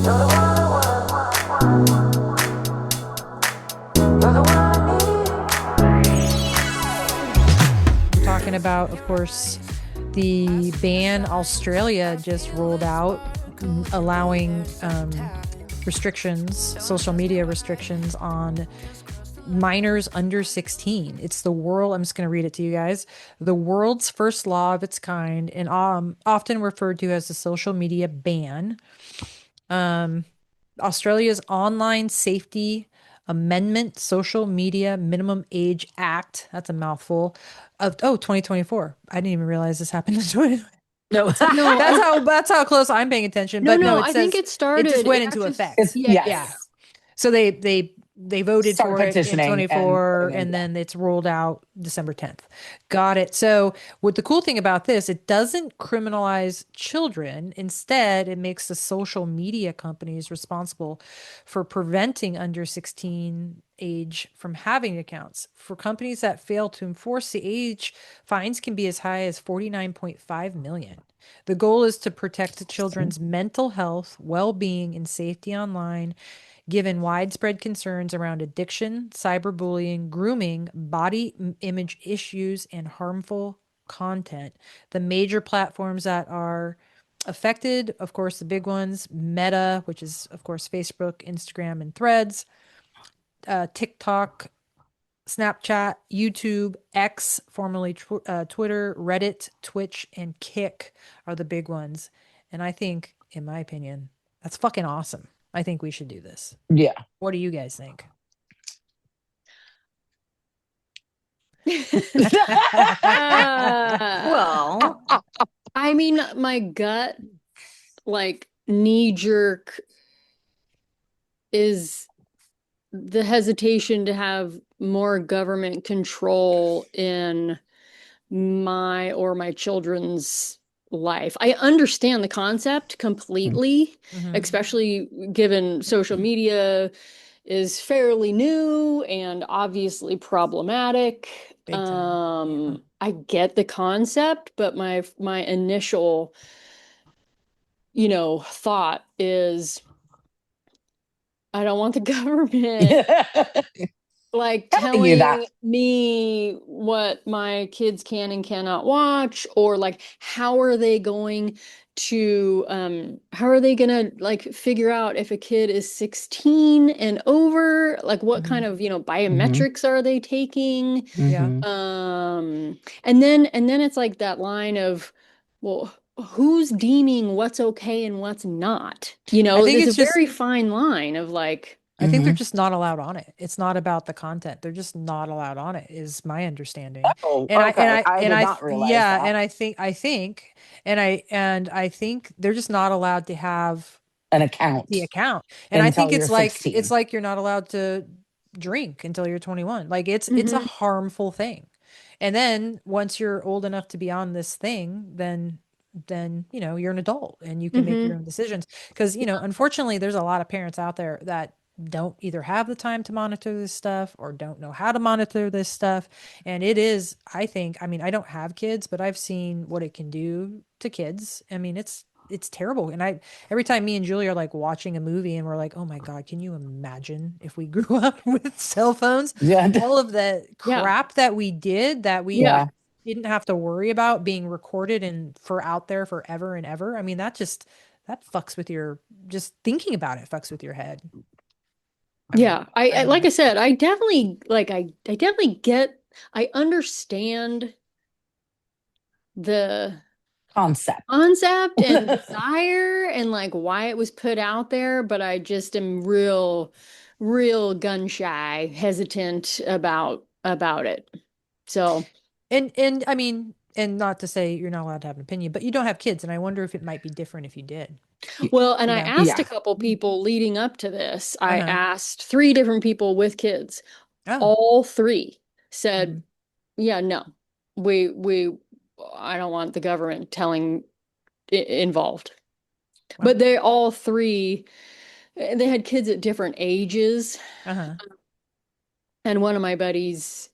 Talking about, of course, the ban Australia just rolled out, allowing restrictions, social media restrictions on minors under 16. It's the world, I'm just going to read it to you guys. The world's first law of its kind, and often referred to as the social media ban. Australia's Online Safety Amendment Social Media Minimum Age Act, that's a mouthful, of 2024. I didn't even realize this happened in 2020. No, No, That's how close I'm paying attention. no, But no, no. it I think says it started. it just went It into actually, effect. yes. Yeah. yes. So they voted Start for it in petitioning and 24 putting in, and then it's rolled out December 10th. Got it. So what the cool thing about this, it doesn't criminalize children. Instead, it makes the social media companies responsible for preventing under 16 age from having accounts. For companies that fail to enforce the age, fines can be as high as 49.5 million. The goal is to protect the children's mental health, well-being, and safety online, given widespread concerns around addiction, cyberbullying, grooming, body image issues, and harmful content. The major platforms that are affected, of course, the big ones: Meta, which is, of course, Facebook, Instagram, and Threads, TikTok, Snapchat, YouTube, X, formerly Twitter, Reddit, Twitch, and Kick are the big ones. And I think, in my opinion, that's fucking awesome. I think we should do this. yeah. What do you guys think? Well, I mean, my gut, like knee jerk, is the hesitation to have more government control in my children's life. I understand the concept completely, especially given social media is fairly new and obviously problematic. Big time. I get the concept, but my initial, thought is I don't want the government like Telling you that. telling me what my kids can and cannot watch, or like how are they going to like figure out if a kid is 16 and over, like what kind of biometrics are they taking? Yeah. And then it's like that line of, well, who's deeming what's okay and what's not? I think there's it's a just very fine line of like, I think they're just not allowed on it. It's not about the content. They're just not allowed on it, is my understanding. Oh, And okay. I and did not realize yeah, that. and I think they're just not allowed to have An account the account. And I until think you're 16. it's like you're not allowed to drink until you're 21. Like it's a harmful thing. And then once you're old enough to be on this thing, then you're an adult and you can make your own decisions. Because unfortunately, there's a lot of parents out there that don't either have the time to monitor this stuff or don't know how to monitor this stuff. And it is, I think, I mean, I don't have kids, but I've seen what it can do to kids. I mean, it's terrible. And every time me and Julie are like watching a movie and we're like, oh my God, can you imagine if we grew up with cell phones? Yeah. All of the crap that we did, that we didn't have to worry about being recorded and out there forever and ever. I mean, that fucks with your, just thinking about it fucks with your head. I like I said, I definitely I understand the concept and desire and like why it was put out there, but I just am real gun shy, hesitant about it. So, and I mean, and not to say you're not allowed to have an opinion, but you don't have kids, and I wonder if it might be different if you did. well, and I asked a couple people leading up to this. I asked 3 different people with kids. All 3 said, yeah, no, I don't want the government involved. Wow. But they all 3, they had kids at different ages. And one of my buddies,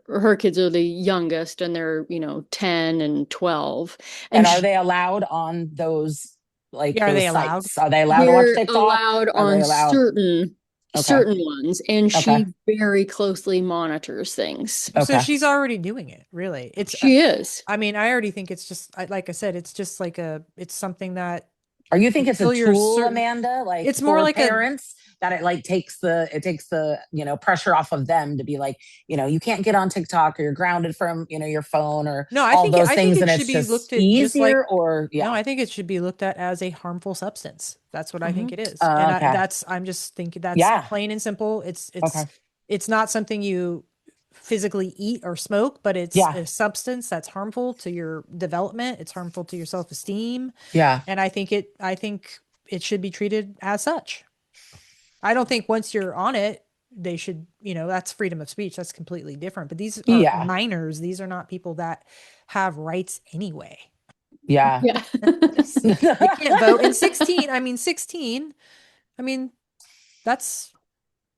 her kids are the youngest and they're 10 and 12. And are they allowed on those Like Yeah, are they those allowed? sites? Are they allowed to watch They're TikTok? allowed Are they on allowed? Okay. certain ones, and Okay. she very closely monitors things. So Okay. she's already doing it, really. She is. I mean, I already think it's just like I said, it's just like it's something that Or you think it's a until you're tool, certain, Amanda, like it's more for like a parents that it takes the, pressure off of them to be like, you can't get on TikTok or you're grounded from, your phone or no, all those I think things it and should it's be just looked at just like easier or no, yeah. I think it should be looked at as a harmful substance. That's what I think Hmm. it is. And Okay. I'm just thinking that's Yeah. plain and simple. Okay. It's not something you physically eat or smoke, but it's Yeah. a substance that's harmful to your development. It's harmful to your self-esteem. Yeah. And I think it should be treated as such. I don't think once you're on it, they should, that's freedom of speech. That's completely different. But these are Yeah. minors. These are not people that have rights anyway. Yeah. Yeah. They can't vote. And 16, I mean, 16, I mean, that's,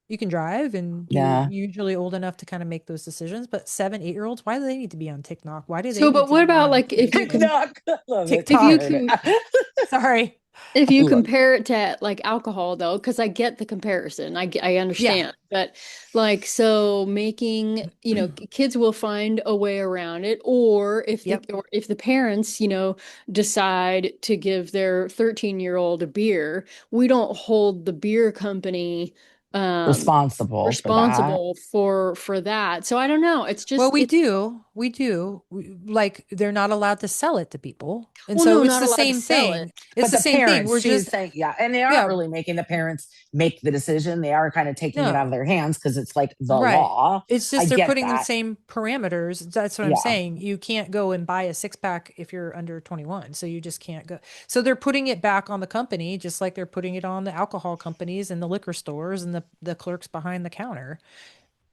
you can drive and you're Yeah. usually old enough to kind of make those decisions. But 7, 8-year-olds, why do they need to be on TikTok? Why do they So, need but to what be about on like if you can, TikTok. I love it. if You you TikTok? heard it. can, Sorry. if I you love compare it to like alcohol though, because I get the comparison, I Yeah. understand, but like so making, kids will find a way around it, Yep. or if the parents, decide to give their 13-year-old a beer, we don't hold the beer company um responsible for that. responsible for that. So I don't know. It's Well, just it's we do. Like they're not allowed to sell it to people. And well, so no, it's not the allowed to same sell it. thing. It's But the the same thing. parents, We're she's just, saying, yeah, and they aren't yeah, really making the parents make the decision. They are kind of taking it out of no. their hands because it's like the Right. law. It's I just they're get putting the that. same parameters. That's what I'm Yeah. saying. You can't go and buy a six pack if you're under 21. So you just can't go. So they're putting it back on the company, just like they're putting it on the alcohol companies and the liquor stores and the clerks behind the counter.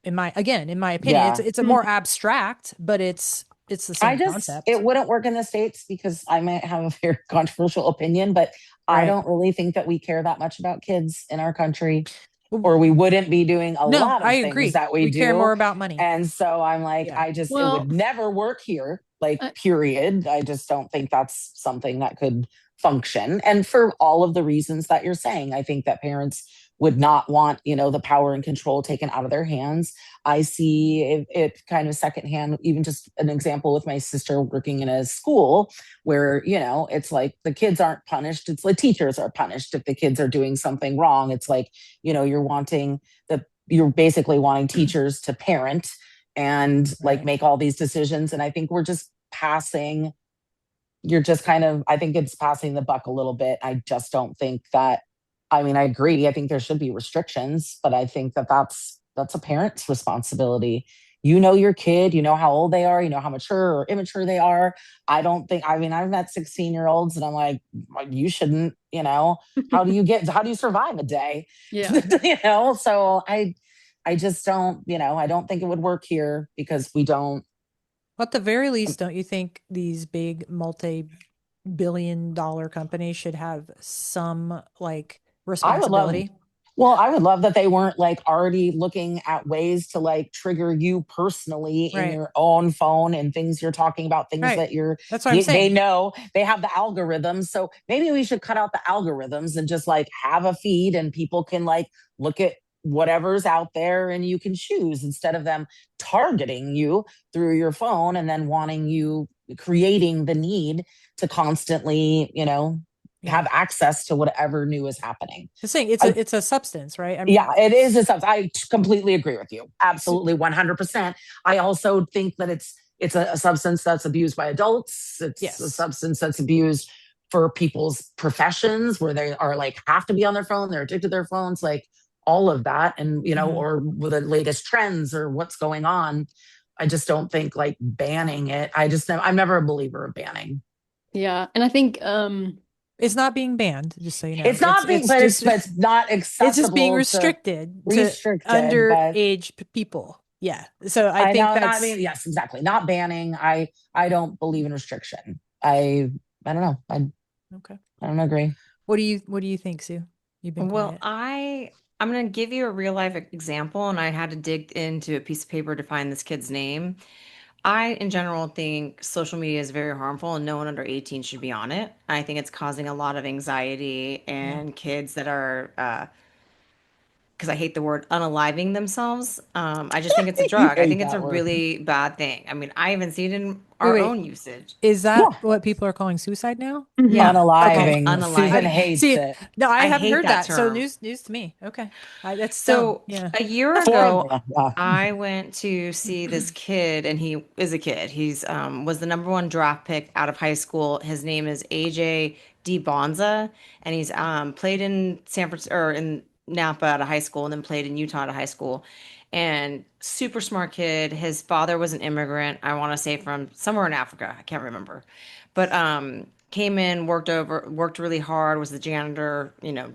In my opinion, Yeah. it's a more abstract, but it's the same It concept. wouldn't work in the States because I might have a very controversial opinion, but I Right. don't really think that we care that much about kids in our country, Well, or we wouldn't be doing a no, lot I of things agree. that we We care do. more about money. And so I'm like, Yeah. it Well, would never work here, like, I, period. I just don't think that's something that could function. And for all of the reasons that you're saying, I think that parents would not want, the power and control taken out of their hands. I see it kind of secondhand, even just an example with my sister working in a school where, it's like the kids aren't punished. It's like teachers are punished if the kids are doing something wrong. It's like, you're basically wanting teachers to parent and like Right. make all these decisions. And I think you're just kind of, I think it's passing the buck a little bit. I just don't think that, I mean, I agree. I think there should be restrictions, but I think that that's a parent's responsibility. You know your kid, you know how old they are, you know how mature or immature they are. I don't think, I mean, I've met 16-year-olds and I'm like, you shouldn't, how do you survive a day? yeah. So I just don't, I don't think it would work here because we don't. At the very least, don't you think these big multi-billion-dollar companies should have some like I would love, responsibility? well, I would love that they weren't like already looking at ways to like trigger you personally in Right. your own phone and things you're talking about, things Right. that That's what I'm they saying. know they have the algorithms. So maybe we should cut out the algorithms and just like have a feed and people can like look at whatever's out there and you can choose instead of them targeting you through your phone and then wanting you creating the need to constantly, Yeah. have access to whatever new is happening. The saying it's a substance, right? I Yeah, mean, it is a substance. I completely agree with you. so, Absolutely, 100%. I also think that it's a substance that's abused by adults. It's a yes. substance that's abused for people's professions where they are like have to be on their phone, they're addicted to their phones, like all of that, and Hmm. or with the latest trends or what's going on. I just don't think like banning it. I'm never a believer of banning. Yeah. And I think It's not being banned, just so you know. It's not being, but it's Just but it's not it's just being accessible to restricted to restricted, but underage people. Yeah. So I I think know, not that's being, yes, exactly. Not banning. I don't believe in restriction. I don't know. okay. I don't agree. What do you think, Sue? You've been Well, quiet. I'm going to give you a real life example, and I had to dig into a piece of paper to find this kid's name. I, in general, think social media is very harmful and no one under 18 should be on it. I think it's causing a lot of anxiety Yeah. and kids that are, because I hate the word unaliving themselves. I just think it's a You drug. I hate think it's a that word. really bad thing. I mean, I even see it in Wait, our wait. own usage. Is that Yeah. what people are calling suicide now? Mhm. Yeah, it's called Okay. Unaliving. Susan unaliving. hates See, it. no, I I haven't hate heard that that. So term. news to me. Okay. That's dumb. So Yeah. a year For ago, me. Yeah. I went to see this kid, and he is a kid. He's was the number one draft pick out of high school. His name is AJ Bonza, and he's played in San Francisco or in Napa at a high school, and then played in Utah at a high school. And super smart kid. His father was an immigrant. I want to say from somewhere in Africa. I can't remember, but came in, worked really hard, was the janitor,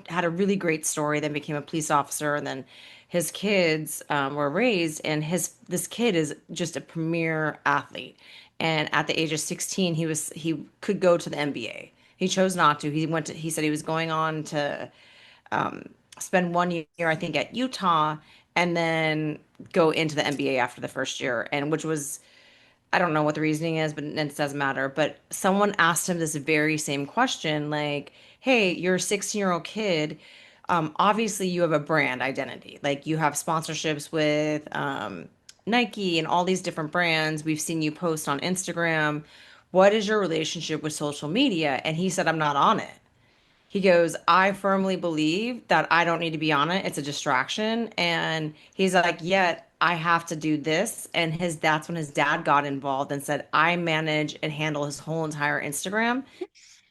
had a really great story, then became a police officer, and then his kids were raised, and this kid is just a premier athlete. And at the age of 16, he could go to the NBA. He chose not to. He said he was going on to spend 1 year, I think, at Utah, and then go into the NBA after the first year, and which was I don't know what the reasoning is, but it doesn't matter. But someone asked him this very same question, like, "Hey, you're a 16-year-old kid. Obviously, you have a brand identity. Like, you have sponsorships with Nike and all these different brands. We've seen you post on Instagram. What is your relationship with social media?" And he said, "I'm not on it." He goes, "I firmly believe that I don't need to be on it. It's a distraction." And he's like, "Yet I have to do this." And that's when his dad got involved and said, "I manage and handle his whole entire Instagram.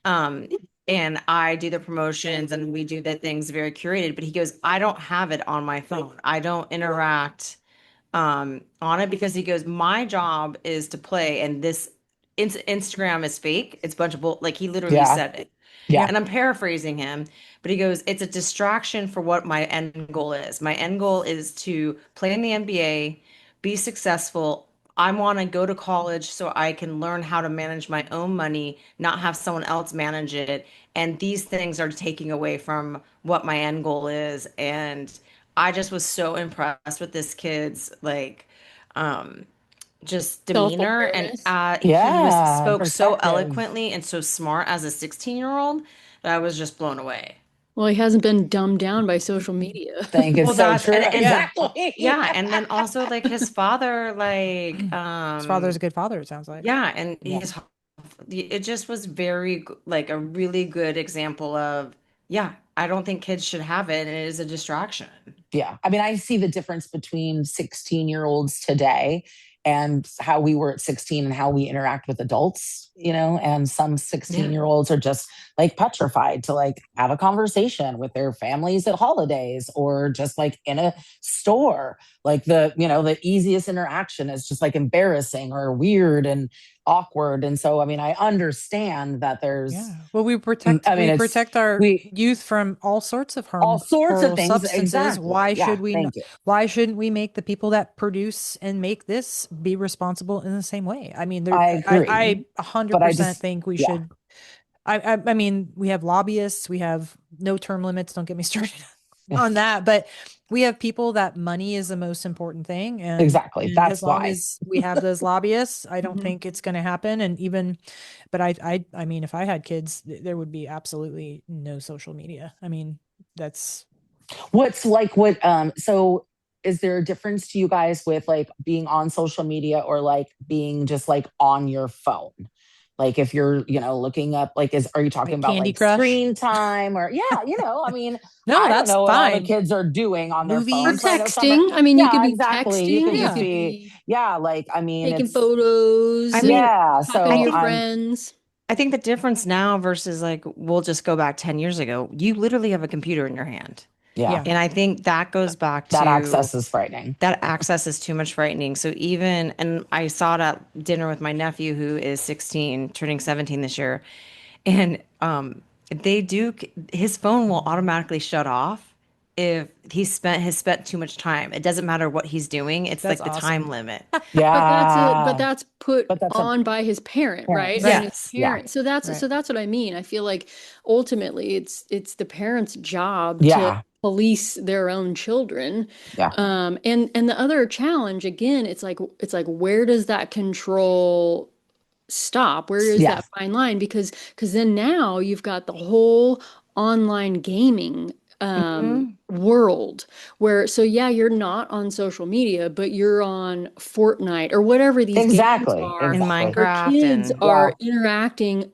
Um, and I do the promotions and we do the things very curated." But he goes, "I don't have it on my phone. I don't interact on it," because he goes, "My job is to play, and this Instagram is fake. It's a bunch of like he literally Yeah. said it." Yeah. Yep. And I'm paraphrasing him, but he goes, "It's a distraction for what my end goal is. My end goal is to play in the NBA, be successful. I want to go to college so I can learn how to manage my own money, not have someone else manage it. And these things are taking away from what my end goal is." And I just was so impressed with this kid's just demeanor, and Self-awareness. he was Yeah. spoke so Perspective. eloquently and so smart as a 16-year-old that I was just blown away. Well, he hasn't been dumbed down by social media. Think Well, it's so that's true. and then Yeah. Exactly. yeah, and then also like his father, His father's a good father, it sounds like. yeah, and Yeah. it just was like a really good example of, yeah, I don't think kids should have it, and it is a distraction. Yeah. I mean, I see the difference between 16-year-olds today and how we were at 16 and how we interact with adults, and some Yeah. 16-year-olds are just like petrified to like have a conversation with their families at holidays or just like in a store. Like the easiest interaction is just like embarrassing or weird and awkward. And so, I mean, I understand that there's, Yeah. Well, we I mean, we it's, protect our we, youth from all sorts of all sorts of harmful things. substances. Exactly. Yeah. Thank you. Why shouldn't we make the people that produce and make this be responsible in the same way? I mean, I agree. I a hundred But I percent just, think we yeah. should. I mean, we have lobbyists, we have no term limits. Don't get me started on that, but we have people that money is the most important thing, Exactly. and as That's long why. as we have those lobbyists, I don't Mhm. think it's going to happen. And even, but I mean, if I had kids, there would be absolutely no social media. I mean, that's What's like so is there a difference to you guys with like being on social media or like being just like on your phone? Like if you're, looking up like are you talking like about Candy like Crush. screen time or yeah, I mean, No, I don't that's know what all the fine. kids are doing on their Or phones, Movies. but I know some are texting. I mean, you could yeah, be exactly. You texting, could you just Yeah. could be be yeah, like I mean taking it's I photos, mean, yeah, talking to I so your think friends. I think the difference now versus like we'll just go back 10 years ago, you literally have a computer in your hand. yeah, Yeah. And I think that goes back that to access is frightening. that access is too much frightening. So even, and I saw it at dinner with my nephew who is 16, turning 17 this year. And they do, his phone will automatically shut off if has spent too much time. It doesn't matter what he's doing. It's That's like the awesome. time limit. But Yeah. that's put But that's a on by his parent, right? I parents. mean, his Yes. Yeah. parent. So Right. that's what I mean. I feel like ultimately it's the parent's job to Yeah. police their own children. Yeah. And the other challenge, again, it's like where does that control stop? Where is that Yes. fine line? Because then now you've got the whole online gaming Mhm. world where, so yeah, you're not on social media, but you're on Fortnite or whatever these games Exactly. are, In Exactly. where Minecraft kids and Yeah. are interacting Through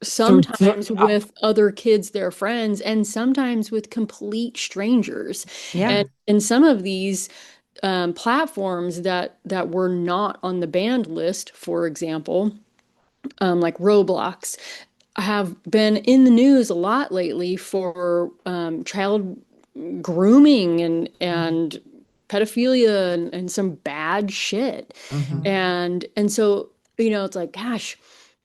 sometimes with other kids, their friends, and sometimes with complete strangers. yeah. And some of these platforms that were not on the banned list, for example, like Roblox, have been in the news a lot lately for child grooming and pedophilia and some bad shit. Mhm. And so, it's like, gosh,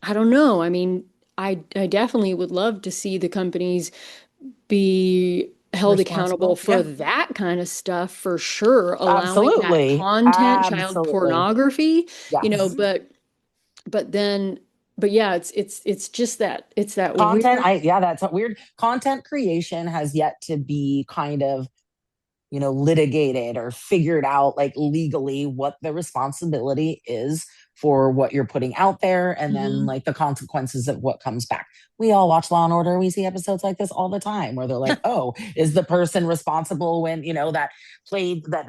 I don't know. I mean, I definitely would love to see the companies be held accountable Responsible. for Yeah. that kind of stuff for sure, allowing that Absolutely. content, child Absolutely. pornography, Yes. but then but yeah, it's just that it's that Content, weird. yeah, that's a weird content creation has yet to be kind of, litigated or figured out like legally what the responsibility is for what you're putting out there and then Mhm. like the consequences of what comes back. We all watch Law and Order. We see episodes like this all the time where they're like, oh, is the person responsible when, that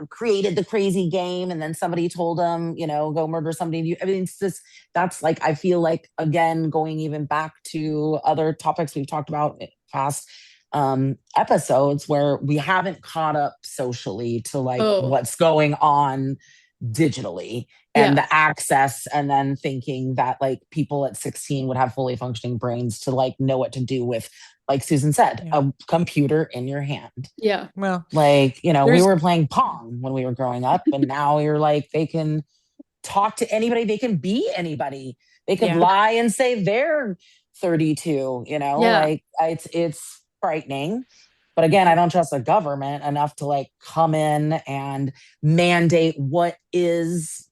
created the crazy game and then somebody told them, go murder somebody. I mean, it's just, that's like, I feel like, again, going even back to other topics we've talked about in past episodes where we haven't caught up socially to like Oh, what's going on digitally and yeah. the access and then thinking that like people at 16 would have fully functioning brains to like know what to do with, like Susan said, Yeah. a computer in your hand. Yeah. Well, Like, we there's were playing Pong when we were growing up and now you're like they can talk to anybody, they can be anybody, they could yeah. lie and say they're 32, Yeah. like it's frightening. But again, I don't trust the government enough to like come in and mandate what is,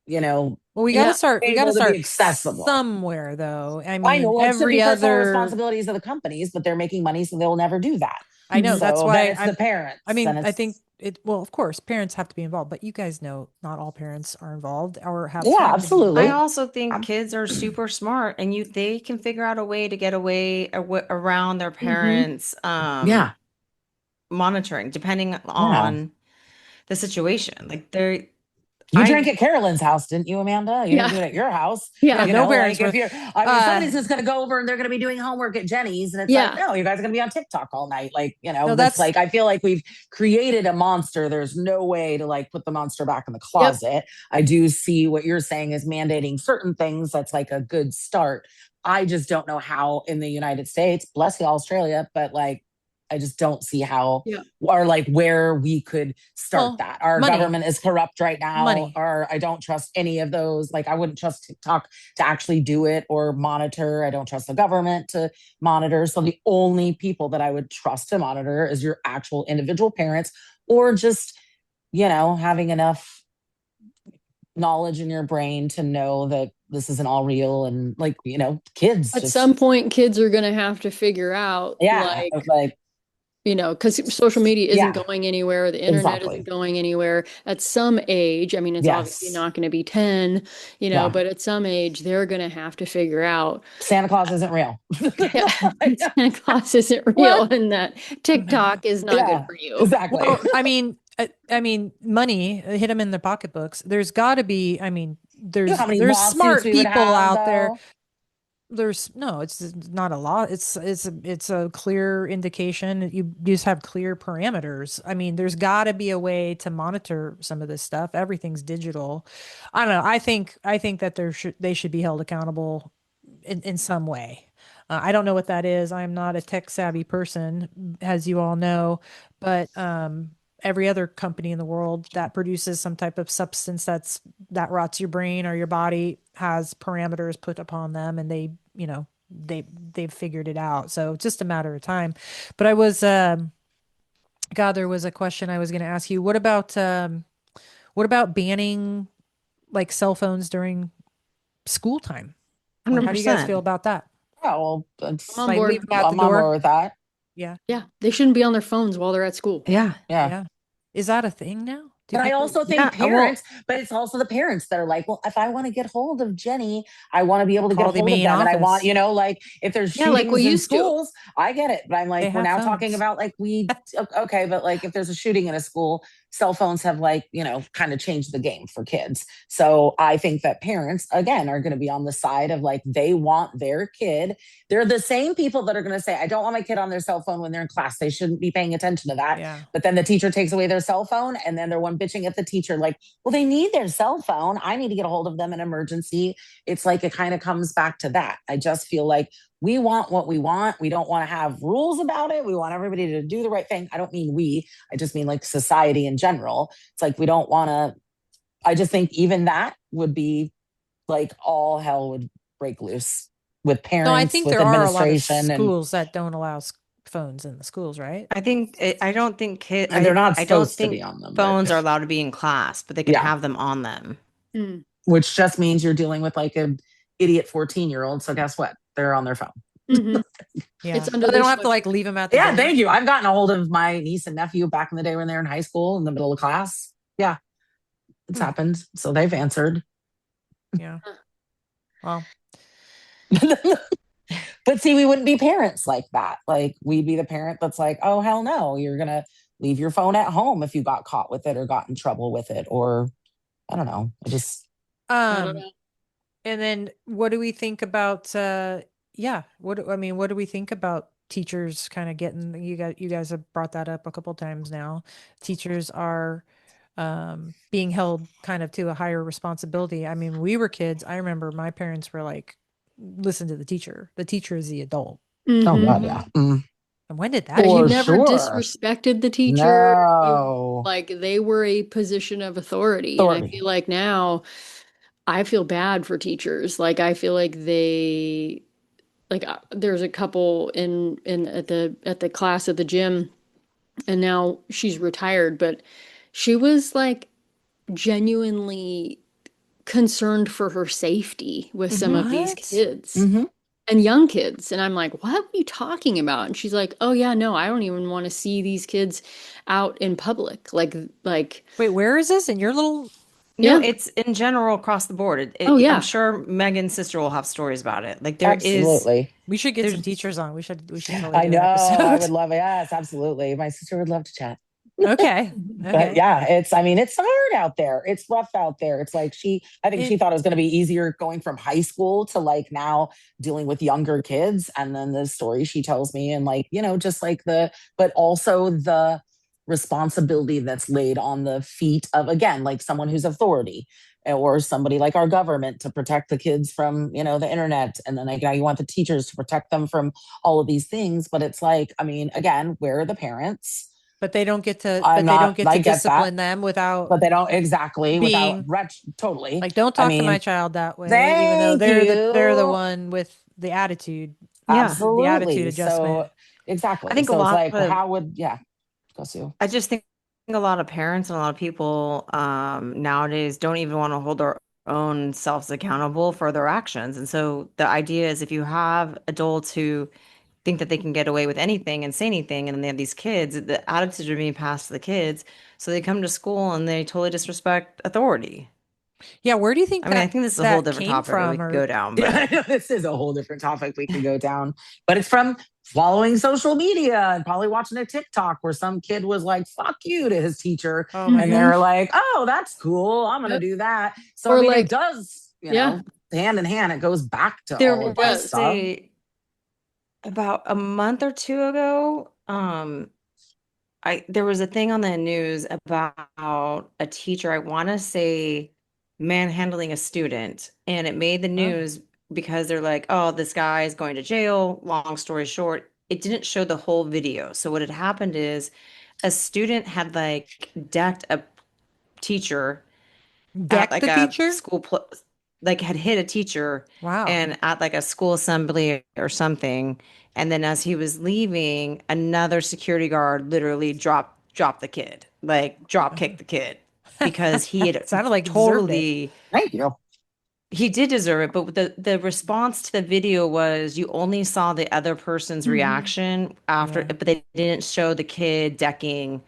you know, Well, Yeah. we got to able to be start accessible. somewhere though. I I mean, know it should be every personal other responsibilities of the companies, but they're making money, so they'll never do that. I know Mhm. that's So then why it's the parents. I Then mean, I think it's well, of course, parents have to be involved, but you guys know not all parents are involved or have yeah, time to be I absolutely. involved. also think kids are super smart and they can figure out a way to get around their Mhm. parents Yeah, monitoring depending yeah. on the situation. Like they're You drank I at Carolyn's house, didn't you, Amanda? You didn't Yeah. do it at your house. Yeah, Yeah. no parents Like if were you're, I mean, uh somebody's just going to go over and they're going to be doing homework at Jenny's. And it's like, Yeah. no, you guys are going to be on TikTok all night. Like, no, that's that's like, I feel like we've created a monster. There's no way to like put the monster back in the Yep. closet. I do see what you're saying is mandating certain things. That's like a good start. I just don't know how in the United States, bless you, Australia, but like, I just don't see how Yeah. or like where we could start well, that. Our money, government is corrupt right now, money. or I don't trust any of those. Like I wouldn't trust TikTok to actually do it or monitor. I don't trust the government to monitor. So the only people that I would trust to monitor is your actual individual parents or just, having enough knowledge in your brain to know that this isn't all real and like, kids At some just point, kids are going to have to figure out, yeah, like, like because social media isn't yeah, going anywhere, the internet isn't exactly. going anywhere. At some age, I mean, it's obviously Yes. not going to be 10, Yeah. but at some age, they're going to have to figure out, Santa Claus isn't real. yeah, Santa Claus isn't real What? and that TikTok is not good Yeah, for you. exactly. Well, I mean, money hit them in their pocketbooks. There's got to be. I mean, You know how many there's lawsuits smart we would people have, out there. though? There's no, it's not a law. It's a clear indication. You just have clear parameters. I mean, there's got to be a way to monitor some of this stuff. Everything's digital. I don't know. I think that they should be held accountable in some way. I don't know what that is. I'm not a tech savvy person, as you all know, but every other company in the world that produces some type of substance that rots your brain or your body has parameters put upon them, and they've figured it out. So it's just a matter of time. But I was God, there was a question I was going to ask you. What about banning like cell phones during school time? Like, how do you guys feel 100%. about that? Yeah, well, I'm on Like board. leave them at the I'm on board door? with that. Yeah. Yeah, they shouldn't be on their phones while they're at school. Yeah. Yeah. Yeah. Is that a thing now? Do But I people? also think Yeah. Well, parents, but it's also the parents that are like, well, if I want to get hold of Jenny, I want to be able to get Call the hold of main them. And I want, office. like if there's Yeah, like we shootings in used to. schools, I get it. But I'm They like, we're have now talking phones. about like okay, but like if there's a shooting in a school, cell phones have like, kind of changed the game for kids. So I think that parents, again, are going to be on the side of like, they want their kid. They're the same people that are going to say, I don't want my kid on their cell phone when they're in class. They shouldn't be paying attention to that. Yeah. But then the teacher takes away their cell phone and then they're one bitching at the teacher like, well, they need their cell phone. I need to get a hold of them in emergency. It's like it kind of comes back to that. I just feel like we want what we want. We don't want to have rules about it. We want everybody to do the right thing. I don't mean we, I just mean like society in general. It's like we don't want to, I just think even that would be like all hell would break loose with No, I parents, think with there are a lot of administration, schools that don't allow phones in the schools, right? I don't think and they're not I don't supposed to be think on them, but phones are allowed to be in class, but they can yeah, have them on them. Mm. which just means you're dealing with like an idiot 14-year-old. So guess what? They're on their phone. Mhm. Yeah. It's under But they their don't have to sweatshirt. like leave them at the Yeah, door. thank you. I've gotten a hold of my niece and nephew back in the day when they were in high school in the middle of class. Yeah, it's Hmm. happened. So they've answered. Yeah. Well, But see, we wouldn't be parents like that. Like we'd be the parent that's like, oh hell no, you're gonna leave your phone at home if you got caught with it or got in trouble with it, or I don't know. I just I don't um, know. and then what do we think about yeah, what do we think about teachers kind of getting you guys have brought that up a couple times now. Teachers are being held kind of to a higher responsibility. I mean, when we were kids, I remember my parents were like, listen to the teacher. The teacher is the adult. oh Mhm. god, yeah. Mm, And when did that And you for change? never sure. disrespected the teacher. No Like they were a position of authority. And I authority. feel like now I feel bad for teachers. Like I feel like they like there's a couple in at the class at the gym and now she's retired, but she was like genuinely concerned for her safety with some of these What? kids Mm-hmm. and young kids. And I'm like, what are you talking about? And she's like, oh yeah, no, I don't even want to see these kids out in public. Like, Wait, where is this? In your little No, yeah. it's in general across the board. Oh I'm yeah. sure Megan's sister will have stories about it. Like Absolutely. we should get some there's teachers on. We should totally I do an know. I would episode. love it. Yes, absolutely. My sister would love to chat. Okay. But Okay. yeah, I mean, it's hard out there. It's rough out there. It's like I think she It thought it was going to be easier going from high school to like now dealing with younger kids. And then the story she tells me, and like, just like but also the responsibility that's laid on the feet of, again, like someone who's authority or somebody like our government to protect the kids from, the internet. And then like now you want the teachers to protect them from all of these things. But it's like, I mean, again, where are the parents? but they don't get to I'm but they don't not, get to I get that, discipline them without but they don't exactly without being totally. like, don't I talk to my mean, child that way, even though thank they're the you. one with the attitude, yeah. the attitude Absolutely. adjustment. So, I exactly. think a So it's lot like, well, of how would, yeah, go Sue. I just think a lot of parents and a lot of people nowadays don't even want to hold their own selves accountable for their actions. And so the idea is if you have adults who think that they can get away with anything and say anything, and they have these kids, the attitudes are being passed to the kids. So they come to school and they totally disrespect authority. Yeah, where do you think I mean, I that think this is a whole that different came topic that we from? could go Or down, Yeah, but I know this is a whole different topic we can go down, but it's from following social media and probably watching a TikTok where some kid was like, fuck you to his teacher. oh my And Mhm. they're gosh. like, oh, that's cool. I'm going to Yep. do that. So, I Or mean, it like, does, yeah, hand in hand, it goes back to there all of it that was does. stuff. about a month or two ago, there was a thing on the news about a teacher, I want to say manhandling a student, and it made the Oh, news because they're like, oh, this guy is going to jail. Long story short, it didn't show the whole video. So what had happened is a student had like decked a teacher at deck like the a teacher? school like had hit a teacher Wow. and at like a school assembly or something, and then as he was leaving another security guard literally dropped the kid, like drop kicked the kid because he had Sounded like deserved it. totally Thank you. He did deserve it, but the response to the video was you only saw the other person's Mhm. reaction after, Yeah. but they didn't show the kid decking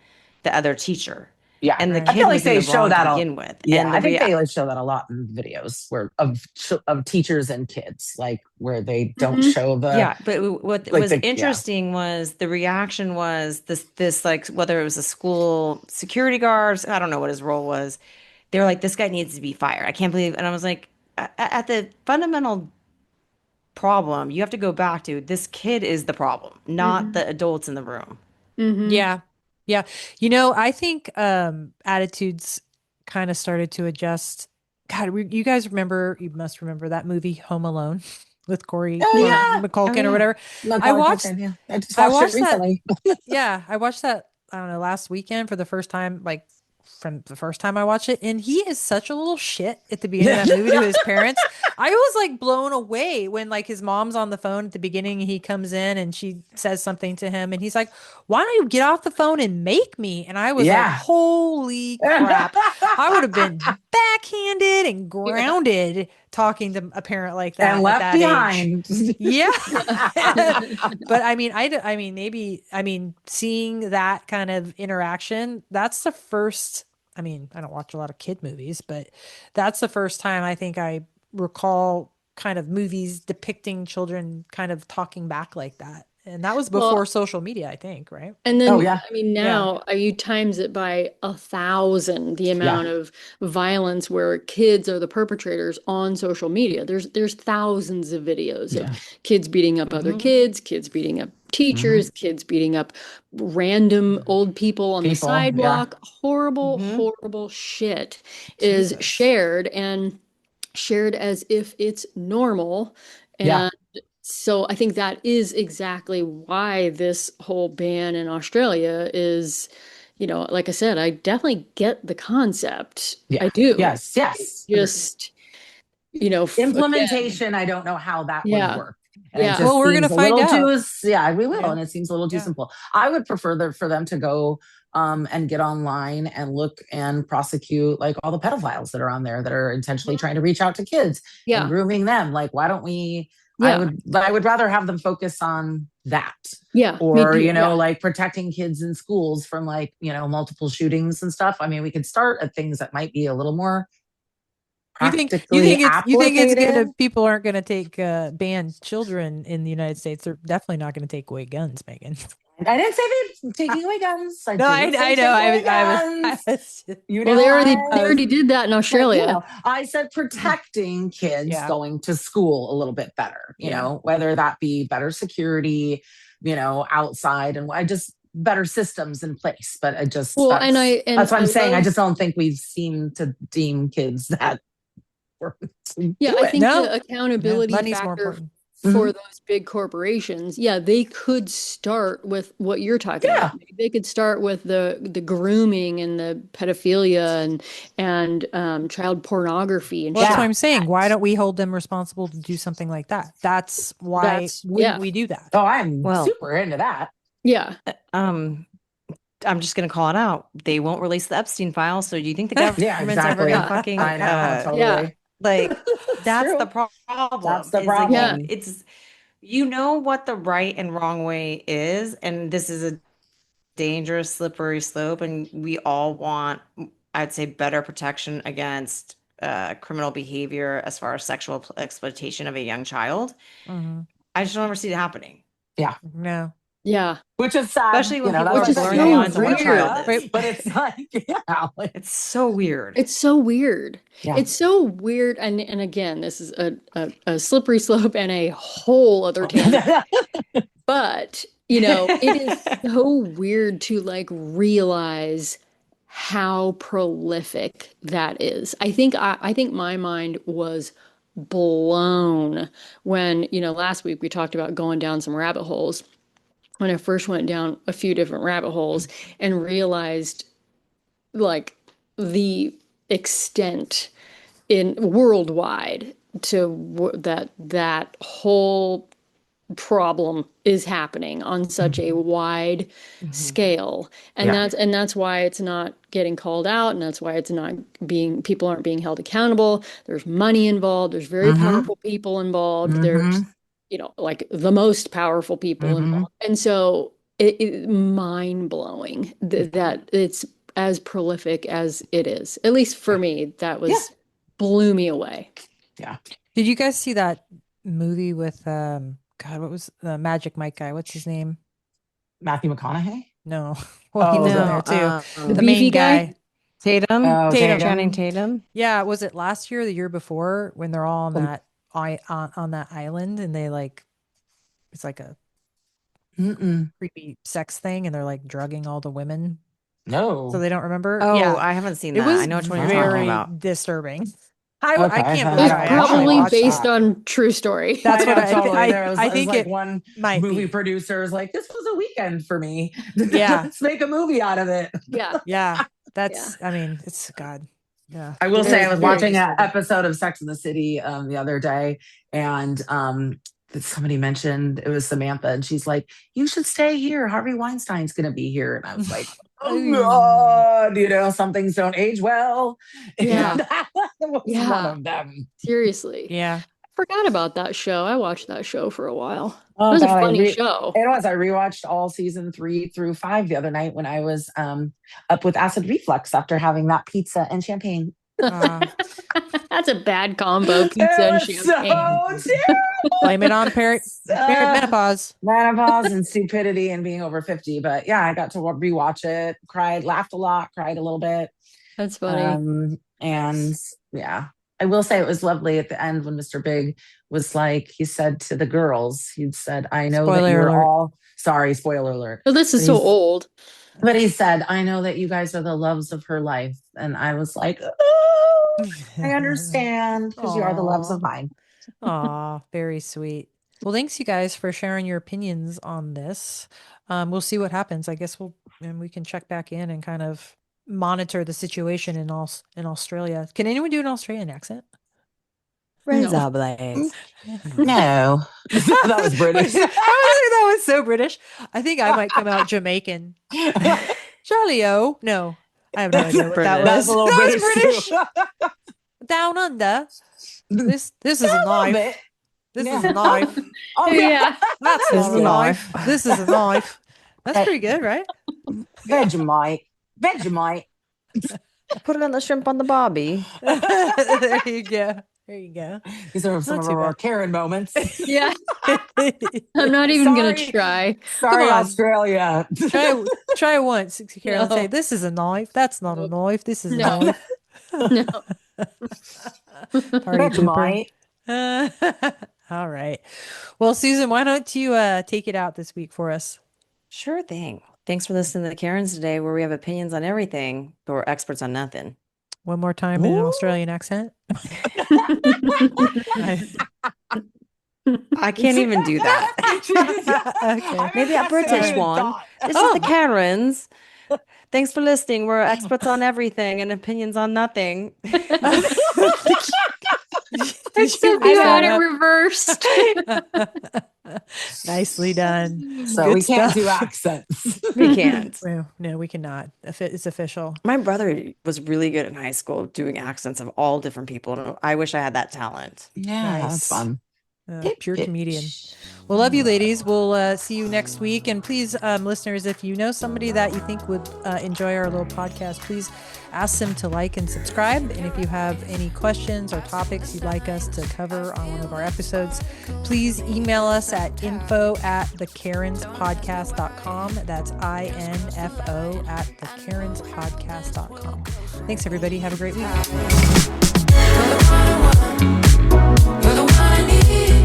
the other teacher. Yeah. And the I Right. feel kid like was in they the show wrong to that a begin with. yeah, And I think they like show that a lot in videos where of teachers and kids, like where they don't Mhm. show the yeah, but what like was the yeah. interesting was the reaction was this like whether it was a school security guards, I don't know what his role was. They were like, this guy needs to be fired. I can't believe, and I was like, at the fundamental problem, you have to go back to this kid is the problem, not Mhm. the adults in the room. Mhm. Yeah. Yeah. I think attitudes kind of started to adjust. God, you guys you must remember that movie Home Alone with Corey Oh Yeah. Oh McCulkin or yeah. whatever. I Macaulay watched Culkin, yeah. I just I watched it watched that. recently. Yeah, I watched that, I don't know, last weekend for the first time, like from the first time I watched it. And he is such a little shit at the beginning of Yeah. that movie to his parents. I was like blown away when like his mom's on the phone at the beginning. He comes in and she says something to him and he's like, "Why don't you get off the phone and make me?" And I was like, Yeah. holy crap. I would have been backhanded and Yeah. grounded talking to a parent like And that at left that age. behind. Yeah. Yeah. But I mean, maybe, seeing that kind of interaction, that's the first, I don't watch a lot of kid movies, but that's the first time I think I recall kind of movies depicting children kind of talking back like that. And that was before Well, social media, I think, right? and Oh then, yeah. I mean, Yeah. now you times it by 1,000, the Yeah. amount of violence where kids are the perpetrators on social media. There's thousands of videos of Yeah. kids beating up other Hmm. kids beating up Hmm. teachers, kids beating up random old people on the People. Yeah. sidewalk. Horrible, Hmm. horrible shit is Jesus. shared and shared as if it's normal. Yeah. And so I think that is exactly why this whole ban in Australia is, like I said, I definitely get the concept. Yeah. I do. Yes. Yes. Agreed. Just, again, Implementation, I don't know how that would yeah, work. And it yeah, Well, just we're gonna seems a find little out. too, yeah, we will. Yeah. And it seems a little too Yeah. simple. I would prefer for them to go and get online and look and prosecute like all the pedophiles that are on there that are intentionally trying to reach out to kids and yeah, grooming them. Like, why don't we? yeah, I would rather have them focus on that, yeah, me or too. Yeah, like protecting kids in schools from like multiple shootings and stuff. I mean, we could start at things that might be a little more practically You think it's applicated. gonna people aren't gonna take ban children in the United States. They're definitely not gonna take away guns, Megan. I didn't say they're taking away guns. I No, didn't say I know. take away I guns. was You well, know, they I already did that in said, Australia. I said protecting kids yeah. going to school a little bit better, Yeah. whether that be better security, outside and I just better systems in place. But I just, Well, and that's what I'm I saying. I love. just don't think we've seemed to deem kids that to Yeah, do I it. think the No, no, accountability money's more factor important. Mhm. for those big corporations, yeah, they could start with what you're talking about. Yeah. Maybe they could start with the grooming and the pedophilia and child pornography and Well, that's shit why Yeah. like I'm saying, why that. don't we hold them responsible to do something like that? That's why That's wouldn't yeah, we do that? Oh, I'm Well, super into that. yeah, um, I'm just gonna call it out. They won't release the Epstein files. So do you think the Yeah, government's ever gonna exactly. yeah, fucking I know, yeah, totally. like It's that's the true. That's problem the is like yeah, problem. it's what the right and wrong way is, and this is a dangerous slippery slope, and we all want, I'd say, better protection against criminal behavior as far as sexual exploitation of a young child. Hmm. I just don't ever see it happening, Yeah. No. yeah, Which is sad. especially when people That's are which what I'm is saying. blurring the They so want lines to on what a rid weird. child us, Wait. is. but it's like, yeah. It's so weird. It's so weird. Yeah. It's so weird. And again, this is a slippery slope and a whole other tangent. But, it is so weird to like realize how prolific that is. I think my mind was blown when, last week we talked about going down some rabbit holes. When I first went down a few different rabbit holes and realized like the extent in worldwide to that whole problem is happening on such a wide scale. And that's why it's not getting called out, and that's why it's not being people aren't being held accountable. There's money involved, there's very powerful people involved. There's, like the most powerful people involved. And so it mind blowing that it's as prolific as it is. At least for me, that was blew me away. Yeah. Did you guys see that movie with God, what was the Magic Mike guy? What's his name? Matthew McConaughey? No. Well, he was in there too. The main beefy guy? Tatum. Oh, Tatum. Channing Tatum. Yeah, was it last year or the year before when they're all on that on that island and they like it's like a creepy sex thing and they're like drugging all the women No. so they don't remember? Oh, yeah. I haven't seen It that. was I know which one you're talking very about. disturbing. Okay, I can't I believe It's I actually probably watched based that. on true story. That's what totally. I think like it one might movie be. producer is like, this was a weekend for me. Yeah. Let's make a movie out of it. Yeah. Yeah. That's I mean, it's God. Yeah. I will say I was Very watching an disturbing. episode of Sex in the City the other day, and somebody mentioned it was Samantha, and she's like, "You should stay here. Harvey Weinstein's going to be here." And I was like, "Oh God, some things don't age well." Yeah. And that was one of them. Seriously. Yeah. Forgot about that show. I watched that show for a while. Oh, It was God, a funny show. It was. I rewatched all season 3 through 5 the other night when I was up with acid reflux after having that pizza and champagne. That's a bad combo, pizza and champagne. So terrible. Blame it on menopause. Menopause and stupidity and being over 50. But yeah, I got to rewatch it, cried, laughed a lot, cried a little bit. That's funny. And yeah, I will say it was lovely at the end when Mr. Big was like, he said to the girls, he said, I know that you're all, sorry, spoiler alert. Oh, this is so old. But he said, I know that you guys are the loves of her life. And I was like, oh, I understand because you are the loves of mine. Aw, very sweet. Well, thanks you guys for sharing your opinions on this. We'll see what happens. I guess we can check back in and kind of monitor the situation in Australia. Can anyone do an Australian accent? Razor blades. No. That was British. that was so British. I think I might come out Jamaican. Charlie-o. No, I have no idea what that was. That's a little British. Down under. This is a knife. This is a knife. Oh yeah. That's not a knife. This is a knife. That's pretty good, right? Vegemite. Put it on the shrimp on the barbie. There you go. There you go. These are some of our Karen moments. Yeah. I'm not even going to try. Sorry, Australia. Try once, Karen. Say, this is a knife. That's not a knife. This is a knife. No. Vegemite. All right. Well, Susan, why don't you take it out this week for us? Sure thing. Thanks for listening to the Karens today, where we have opinions on everything, but we're experts on nothing. One more time in an Australian accent. I can't even do that. Okay. Maybe a British one. This is the Karens. Thanks for listening. We're experts on everything and opinions on nothing. Except you had it reversed. Nicely done. So Good we can't stuff. do accents. We can't. Well, no, we cannot. It's official. My brother was really good in high school doing accents of all different people. And I wish I had that talent. Yeah, Nice. that's fun. Pure comedian. Well, love you, ladies. We'll see you next week. And please, listeners, if you know somebody that you think would enjoy our little podcast, please ask them to like and subscribe. And if you have any questions or topics you'd like us to cover on one of our episodes, please email us at info@thekarenspodcast.com. That's info@thekarenspodcast.com. Thanks, everybody. Have a great week. You're the one I need.